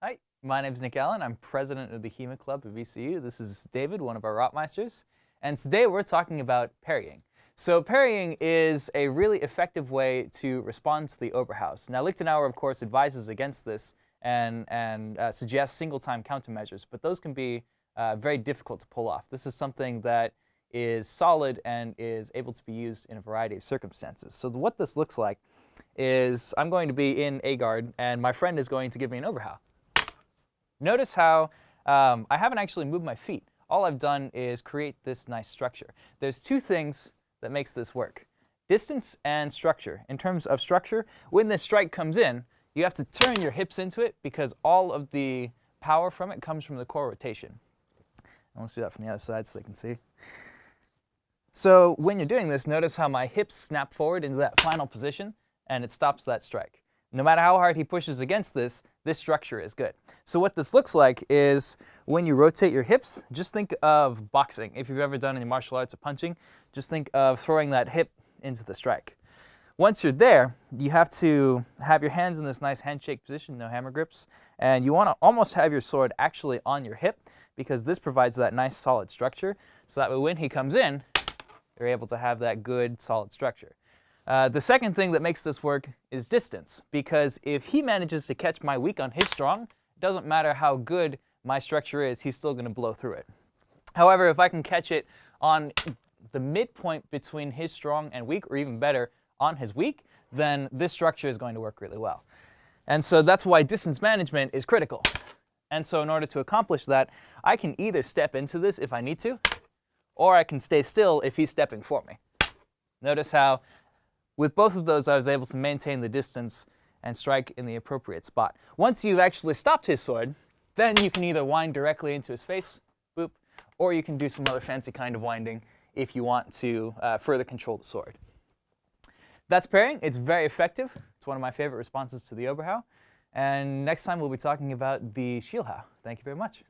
Hi, my name is Nick Allen. I'm president of the HEMA Club VCU. This is David, one of our Rotmeisters. And today we're talking about parrying. So parrying is a really effective way to respond to the Oberhau. Now, Lichtenauer, of course, advises against this and suggests single-time countermeasures, but those can be very difficult to pull off. This is something that is solid and is able to be used in a variety of circumstances. So what this looks like is I'm going to be in A guard, and my friend is going to give me an Oberhau. Notice how I haven't actually moved my feet. All I've done is create this nice structure. There's two things that makes this work: distance and structure. In terms of structure, when this strike comes in, you have to turn your hips into it because all of the power from it comes from the core rotation. And let's do that from the other side so they can see. So when you're doing this, notice how my hips snap forward into that final position, and it stops that strike. No matter how hard he pushes against this, this structure is good. So what this looks like is when you rotate your hips, just think of boxing. If you've ever done any martial arts or punching, just think of throwing that hip into the strike. Once you're there, you have to have your hands in this nice handshake position, no hammer grips, and you want to almost have your sword actually on your hip because this provides that nice solid structure, so that way when he comes in, you're able to have that good solid structure. The second thing that makes this work is distance, because if he manages to catch my weak on his strong, it doesn't matter how good my structure is, he's still going to blow through it. However, if I can catch it on the midpoint between his strong and weak, or even better, on his weak, then this structure is going to work really well. And so that's why distance management is critical. And so in order to accomplish that, I can either step into this if I need to, or I can stay still if he's stepping for me. Notice how with both of those, I was able to maintain the distance and strike in the appropriate spot. Once you've actually stopped his sword, then you can either wind directly into his face, boop, or you can do some other fancy kind of winding if you want to further control the sword. That's parrying. It's very effective. It's one of my favorite responses to the Oberhau. And next time we'll be talking about the Schielhau. Thank you very much.